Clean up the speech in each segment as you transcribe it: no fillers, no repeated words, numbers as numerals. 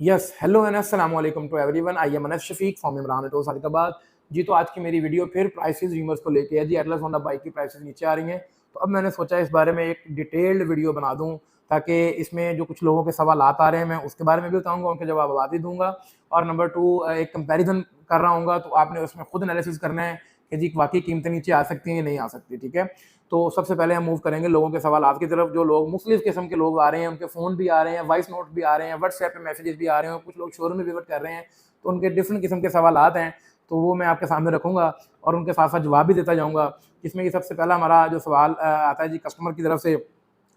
Yes, hello and अस्सलाम वालेकुम to everyone. I am Anas Shafiq from Imran auto Sadiqabad. जी, तो आज की मेरी वीडियो फिर प्राइसेस र्यूमर्स को लेके है। जी, एटलस होंडा बाइक की प्राइसेस नीचे आ रही हैं, तो अब मैंने सोचा इस बारे में एक डिटेल्ड वीडियो बना दूं, ताकि इसमें जो कुछ लोगों के सवाल आ रहे हैं मैं उसके बारे में भी बताऊंगा, उनके जवाब भी दूंगा। और नंबर टू, एक कंपैरिजन कर रहा हूँ, तो आपने उसमें खुद एनालिसिस करना है कि जी वाकई कीमतें नीचे आ सकती हैं या नहीं आ सकती। ठीक है, तो सबसे पहले हम मूव करेंगे लोगों के सवाल की तरफ। जो लोग मुख्तलिफ किस्म के लोग आ रहे हैं, उनके फ़ोन भी आ रहे हैं, वॉइस नोट भी आ रहे हैं, व्हाट्सएप पे मैसेजेस भी आ रहे हैं, कुछ लोग शोरूम में विजिट कर रहे हैं, तो उनके डिफरेंट किस्म के सवाल हैं, तो वो मैं आपके सामने रखूंगा और उनके साथ साथ जवाब भी देता जाऊँगा। इसमें कि सबसे पहला हमारा जो सवाल आता है जी कस्टमर की तरफ से।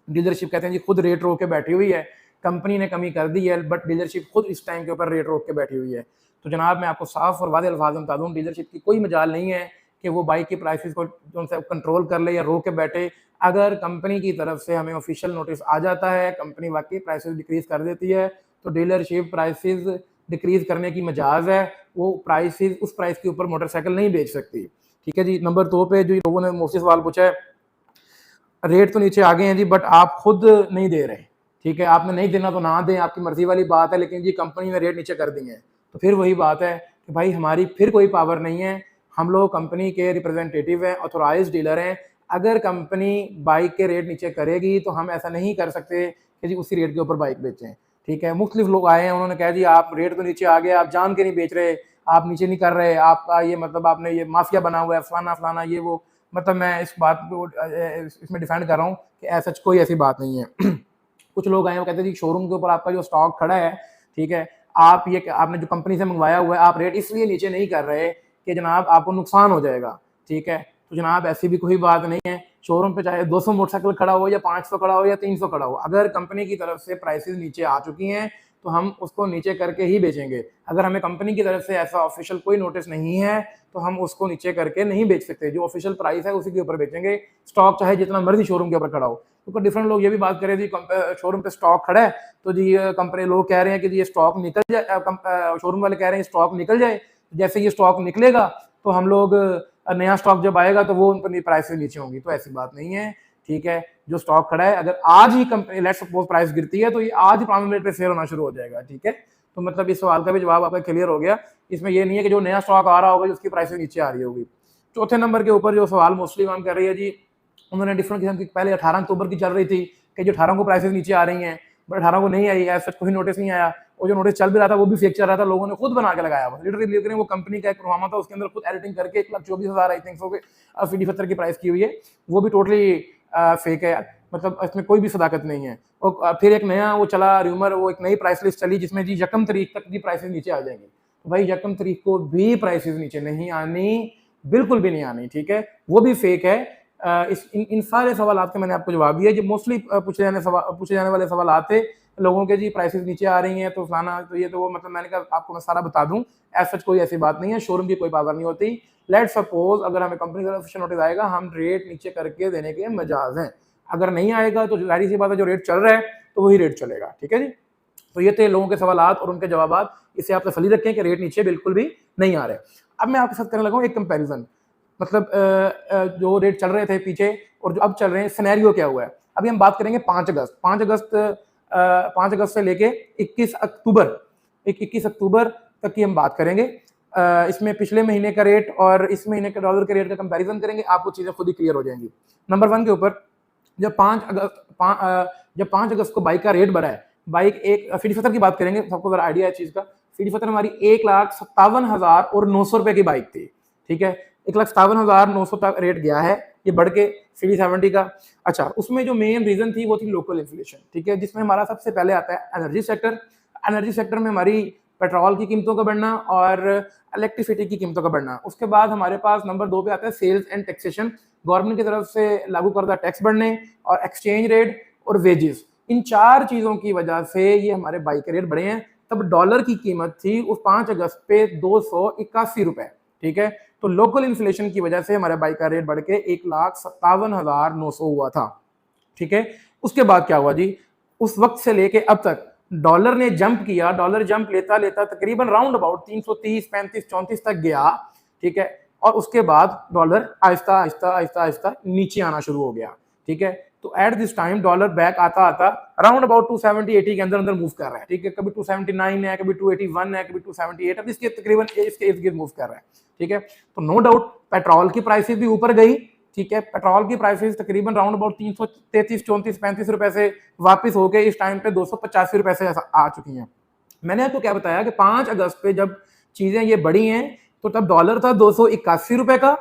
डीलरशिप कहते हैं जी खुद रेट रोक के बैठी हुई है, कंपनी ने कमी कर दी है, बट डीलरशिप खुद इस टाइम के ऊपर रेट रोक के बैठी हुई है। तो जनाब, मैं आपको साफ और वादे अल्फाज में बता दूँ, डीलरशिप की कोई मजाल नहीं है कि वो बाइक की प्राइसेस को जो से कंट्रोल कर ले या रोक के बैठे। अगर कंपनी की तरफ से हमें ऑफिशियल नोटिस आ जाता है, कंपनी वाकई प्राइसेस डिक्रीज कर देती है, तो डीलरशिप प्राइसेस डिक्रीज करने की मजाज है। वो प्राइसेस उस प्राइस के ऊपर मोटरसाइकिल नहीं बेच सकती। ठीक है जी। नंबर 2 पे जो लोगों ने मोस्टली सवाल पूछा है, रेट तो नीचे आ गए हैं जी, बट आप खुद नहीं दे रहे। ठीक है, आपने नहीं देना तो ना दें, आपकी मर्जी वाली बात है, लेकिन जी कंपनी ने रेट नीचे कर दिए हैं, तो फिर वही बात है कि भाई हमारी फिर कोई पावर नहीं है। हम लोग कंपनी के रिप्रेजेंटेटिव हैं, ऑथोराइज डीलर हैं। अगर कंपनी बाइक के रेट नीचे करेगी तो हम ऐसा नहीं कर सकते कि जी उसी रेट के ऊपर बाइक बेचें। ठीक है, मुख्तलिफ लोग आए हैं, उन्होंने कहा जी आप रेट तो नीचे आ गया, आप जान के नहीं बेच रहे, आप नीचे नहीं कर रहे, आपका ये मतलब आपने ये माफिया बना हुआ है, फलाना फलाना ये वो। मतलब मैं इस बात को इसमें डिफेंड कर रहा हूँ कि ऐसा कोई ऐसी बात नहीं है। कुछ लोग आए वो कहते हैं जी शोरूम के ऊपर आपका जो स्टॉक खड़ा है, ठीक है, आप ये आपने जो कंपनी से मंगवाया हुआ है, आप रेट इसलिए नीचे नहीं कर रहे कि जनाब आपको नुकसान हो जाएगा। ठीक है, तो जनाब ऐसी भी कोई बात नहीं है। शोरूम पे चाहे 200 मोटरसाइकिल खड़ा हो या 500 खड़ा हो या 300 खड़ा हो, अगर कंपनी की तरफ से प्राइसेस नीचे आ चुकी हैं तो हम उसको नीचे करके ही बेचेंगे। अगर हमें कंपनी की तरफ से ऐसा ऑफिशियल कोई नोटिस नहीं है तो हम उसको नीचे करके नहीं बेच सकते। जो ऑफिशियल प्राइस है उसी के ऊपर बेचेंगे, स्टॉक चाहे जितना मर्जी शोरूम के ऊपर खड़ा हो। क्योंकि डिफरेंट लोग ये भी बात करें जी शोरूम पे स्टॉक खड़ा है, तो जी कंपनी लोग कह रहे हैं कि जी ये स्टॉक निकल जाए, शोरूम वाले कह रहे हैं स्टॉक निकल जाए। जैसे ये स्टॉक निकलेगा तो हम लोग नया स्टॉक जब आएगा तो वो उन प्राइसेस नीचे होंगी, तो ऐसी बात नहीं है। ठीक है, जो स्टॉक खड़ा है, अगर आज ही कंपनी लेट्स सपोज प्राइस गिरती है तो ये आज ही 5 मिनट पे सेल होना शुरू हो जाएगा। ठीक है, तो मतलब इस सवाल का भी जवाब आपका क्लियर हो गया। इसमें ये नहीं है कि जो नया स्टॉक आ रहा होगा उसकी प्राइसेस नीचे आ रही होगी। चौथे नंबर के ऊपर जो सवाल मोस्टली मान कर रही है जी, उन्होंने डिफरेंट किस्म की, पहले 18 अक्टूबर की चल रही थी कि जो 18 को प्राइसेस नीचे आ रही हैं, बट 18 को नहीं आई, ऐसा कोई नोटिस नहीं आया। और जो नोटिस चल भी रहा था वो भी फेक चल रहा था, लोगों ने खुद बना के लगाया हुआ। लिटरली वो कंपनी का एक प्रोग्राम था, उसके अंदर खुद एडिटिंग करके 1,24,000 आई थिंक फीडी पत्थर की प्राइस की हुई है, वो भी टोटली फेक है। मतलब इसमें कोई भी सदाकत नहीं है। और फिर एक नया वो चला र्यूमर, वो एक नई प्राइस लिस्ट चली जिसमें जी 1 तारीख तक की प्राइसेस नीचे आ जाएंगी। तो भाई 1 तारीख को भी प्राइसेस नीचे नहीं आनी, बिल्कुल भी नहीं आनी। ठीक है, वो भी फेक है। इन सारे सवाल के मैंने आपको जवाब दिया। जो मोस्टली पूछे जाने वाले सवाल थे लोगों के, जी प्राइसेस नीचे आ रही हैं तो फलाना तो ये तो वो, मतलब मैंने कहा आपको मैं सारा बता दूं। ऐसा कोई ऐसी बात नहीं है, शोरूम की कोई पावर नहीं होती। लेट सपोज अगर हमें कंपनी का ऑफिशियल नोटिस आएगा, हम रेट नीचे करके देने के मजाज हैं। अगर नहीं आएगा तो जाहिर सी बात है जो रेट चल रहा है तो वही रेट चलेगा। ठीक है जी, तो ये थे लोगों के सवाल और उनके जवाब। इसे आप तसल्ली रखें कि रेट नीचे बिल्कुल भी नहीं आ रहे। अब मैं आपके साथ करने लगा हूँ एक कंपैरिजन, मतलब जो रेट चल रहे थे पीछे और जो अब चल रहे हैं, सिनेरियो क्या हुआ है। अभी हम बात करेंगे 5 अगस्त से लेके 21 अक्टूबर तक की हम बात करेंगे। इसमें पिछले महीने का रेट और इस महीने के डॉलर के रेट का कंपैरिजन करेंगे, आपको चीजें खुद ही क्लियर हो जाएंगी। नंबर 1 के ऊपर, जब 5 अगस्त को बाइक का रेट बढ़ा है, बाइक एक फीडी फतर की बात करेंगे, सबको जरा आइडिया है चीज का। फीडी फतर हमारी 1,57,900 रुपए की बाइक थी। ठीक है, 1,57,900 तक रेट गया है, ये बढ़ के सीडी 70 का। अच्छा, उसमें जो मेन रीजन थी वो थी लोकल इन्फ्लेशन। ठीक है, जिसमें हमारा सबसे पहले आता है एनर्जी सेक्टर। एनर्जी सेक्टर में हमारी पेट्रोल की कीमतों का बढ़ना और इलेक्ट्रिसिटी की कीमतों का बढ़ना। उसके बाद हमारे पास नंबर 2 पे आता है सेल्स एंड टैक्सेशन, गवर्नमेंट की तरफ से लागू करदा टैक्स बढ़ने और एक्सचेंज रेट और वेजेस। इन 4 चीजों की वजह से ये हमारे बाइक के रेट बढ़े हैं। तब डॉलर की कीमत थी उस 5 अगस्त पे 281 रुपए। ठीक है, तो लोकल इन्फ्लेशन की वजह से हमारे बाइक का रेट बढ़ के 1,57,900 हुआ था। ठीक है, उसके बाद क्या हुआ जी, उस वक्त से लेके अब तक डॉलर ने जंप किया। डॉलर जंप लेता लेता तकरीबन राउंड अबाउट 330, 35, 34 तक गया। ठीक है, और उसके बाद डॉलर आहिस्ता आहिस्ता आहिस्ता आहिस्ता नीचे आना शुरू हो गया। ठीक है, तो at this time dollar back आता आता अराउंड अबाउट 270-80 के अंदर अंदर मूव कर रहा है, ठीक है। कभी 279 है, कभी 281 है, कभी 278, अब इसके तकरीबन इसके इर्द गिर्द मूव कर रहा है, ठीक है। तो नो डाउट पेट्रोल की प्राइसेस भी ऊपर गई, ठीक है। पेट्रोल की प्राइसेस तकरीबन राउंड अबाउट 333, 34, 35 रुपए से वापस होके इस टाइम पे 285 रुपए से आ चुकी हैं। मैंने आपको क्या बताया कि 5 अगस्त पे जब चीजें ये बढ़ी हैं तो तब डॉलर था 281 रुपए का,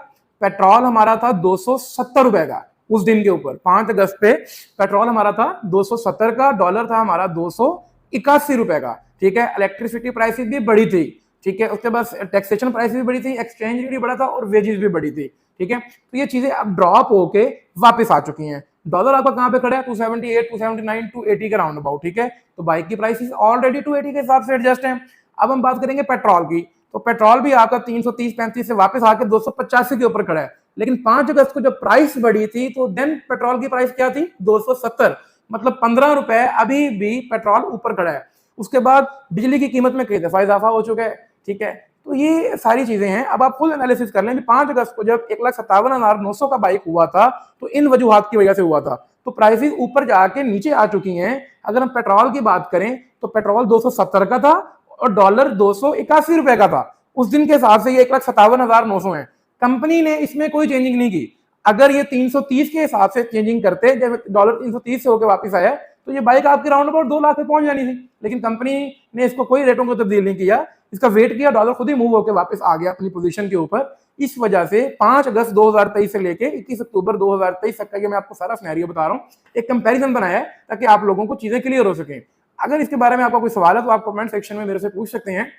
पेट्रोल हमारा था 270 रुपए का। उस दिन के ऊपर 5 अगस्त पे पेट्रोल हमारा था 270 का, डॉलर था हमारा 281 रुपए का, ठीक है। इलेक्ट्रिसिटी प्राइसेस भी बढ़ी थी, ठीक है। उसके बाद टैक्सेशन प्राइस भी बढ़ी थी, एक्सचेंज रेट भी बढ़ा था और वेजेस भी बढ़ी थी, ठीक है। तो ये चीजें अब ड्रॉप होके वापस आ चुकी हैं। डॉलर आपका कहां पे खड़ा है? 278, 279, 280 के राउंड अबाउट, ठीक है। तो बाइक की प्राइसेस ऑलरेडी 280 के हिसाब से एडजस्ट है। अब हम बात करेंगे पेट्रोल की, तो पेट्रोल भी आपका 330-35 से वापस आके 285 के ऊपर खड़ा है। लेकिन 5 अगस्त को जब प्राइस बढ़ी थी तो देन पेट्रोल की प्राइस क्या थी? 270, मतलब 15 रुपए अभी भी पेट्रोल ऊपर खड़ा है। उसके बाद बिजली की कीमत में कई दफा इजाफा हो चुका है, ठीक है। तो ये सारी चीजें हैं। अब आप खुद एनालिसिस कर लें, 5 अगस्त को जब 1,57,900 का बाइक हुआ था तो इन वजूहात की वजह से हुआ था, तो प्राइसेस ऊपर जाके नीचे आ चुकी हैं। अगर हम पेट्रोल की बात करें तो पेट्रोल 270 का था और डॉलर 281 रुपए का था। उस दिन के हिसाब से ये 1,57,900 है। कंपनी ने इसमें कोई चेंजिंग नहीं की। अगर ये 330 के हिसाब से चेंजिंग करते, जब डॉलर 330 से होकर वापस आया तो ये बाइक आपके राउंड अबाउट 2 लाख पे पहुंच जानी थी। लेकिन कंपनी ने इसको कोई रेटों को तब्दील नहीं किया, इसका वेट किया, डॉलर खुद ही मूव होकर वापस आ गया अपनी पोजीशन के ऊपर। इस वजह से 5 अगस्त 2023 से लेके 21 अक्टूबर 2023 तक का ये मैं आपको सारा सिनेरियो बता रहा हूँ, एक कंपैरिजन बनाया है ताकि आप लोगों को चीजें क्लियर हो सके। अगर इसके बारे में आपका कोई सवाल है तो आप कमेंट सेक्शन में मेरे से पूछ सकते हैं,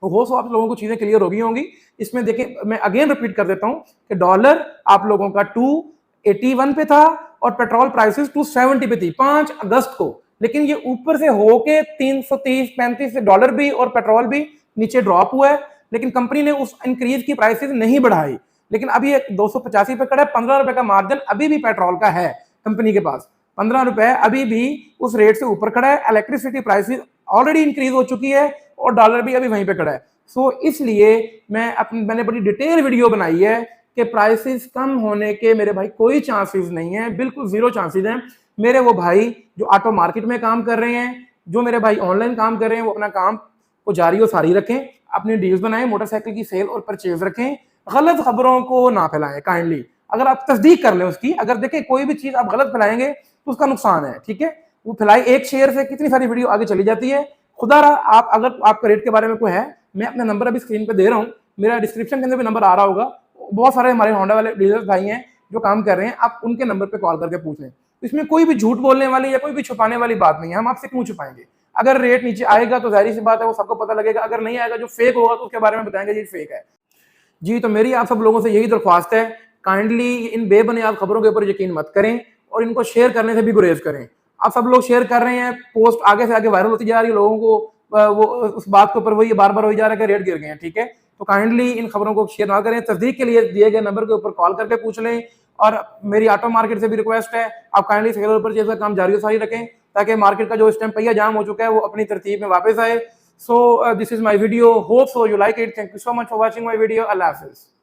हो सो आप लोगों को चीजें क्लियर हो गई होंगी। इसमें देखिए मैं अगेन रिपीट कर देता हूं कि डॉलर आप लोगों का 281 पे था और पेट्रोल प्राइसेस 270 पे थी 5 अगस्त को। लेकिन ये ऊपर से होके 330-35 से डॉलर भी और पेट्रोल भी नीचे ड्रॉप हुआ है, लेकिन कंपनी ने उस इंक्रीज की प्राइसेस नहीं बढ़ाई। लेकिन अभी 285 पे खड़ा है, 15 रुपए का मार्जिन अभी भी पेट्रोल का है कंपनी के पास, 15 रुपए अभी भी उस रेट से ऊपर खड़ा है। इलेक्ट्रिसिटी प्राइसेस ऑलरेडी इंक्रीज हो चुकी है और डॉलर भी अभी वहीं पे खड़ा है। सो इसलिए मैंने बड़ी डिटेल वीडियो बनाई है कि प्राइसेस कम होने के मेरे भाई कोई चांसेस नहीं है, बिल्कुल जीरो चांसेस हैं। मेरे वो भाई जो ऑटो मार्केट में काम कर रहे हैं, जो मेरे भाई ऑनलाइन काम कर रहे हैं, वो अपना काम को जारी और सारी रखें, अपने डील्स बनाएं, मोटरसाइकिल की सेल और परचेज रखें, गलत खबरों को ना फैलाएं काइंडली। अगर आप तस्दीक कर लें उसकी, अगर देखें कोई भी चीज आप गलत फैलाएंगे तो उसका नुकसान है, ठीक है। वो फैलाई एक शेयर से कितनी सारी वीडियो आगे चली जाती है। खुदा रहा आप अगर आपका रेट के बारे में कोई है, मैं अपना नंबर अभी स्क्रीन पे दे रहा हूँ, मेरा डिस्क्रिप्शन के अंदर भी नंबर आ रहा होगा। बहुत सारे हमारे होंडा वाले डीलर्स भाई हैं जो काम कर रहे हैं, आप उनके नंबर पे कॉल करके पूछ लें। इसमें कोई भी झूठ बोलने वाली या कोई भी छुपाने वाली बात नहीं है। हम आपसे क्यों छुपाएंगे? अगर रेट नीचे आएगा तो जाहिर सी बात है वो सबको पता लगेगा, अगर नहीं आएगा जो फेक होगा तो उसके बारे में बताएंगे ये फेक है जी। तो मेरी आप सब लोगों से यही दरख्वास्त है, काइंडली इन बेबुनियाद खबरों के ऊपर यकीन मत करें और इनको शेयर करने से भी गुरेज करें। आप सब लोग शेयर कर रहे हैं, पोस्ट आगे से आगे वायरल होती जा रही है, लोगों को वो उस बात के ऊपर वही बार बार हो जा रहा है कि रेट गिर गए हैं, ठीक है। तो काइंडली इन खबरों को शेयर ना करें, तस्दीक के लिए दिए गए नंबर के ऊपर कॉल करके पूछ लें। और मेरी ऑटो मार्केट से भी रिक्वेस्ट है, आप काइंडली सेल और परचेज का काम जारी सारी रखें ताकि मार्केट का जो इस टाइम पहिया जाम हो चुका है वो अपनी तरतीब में वापस आए। So this is my video, hope so you like it. Thank you so much for watching my video. अल्लाह हाफिज़।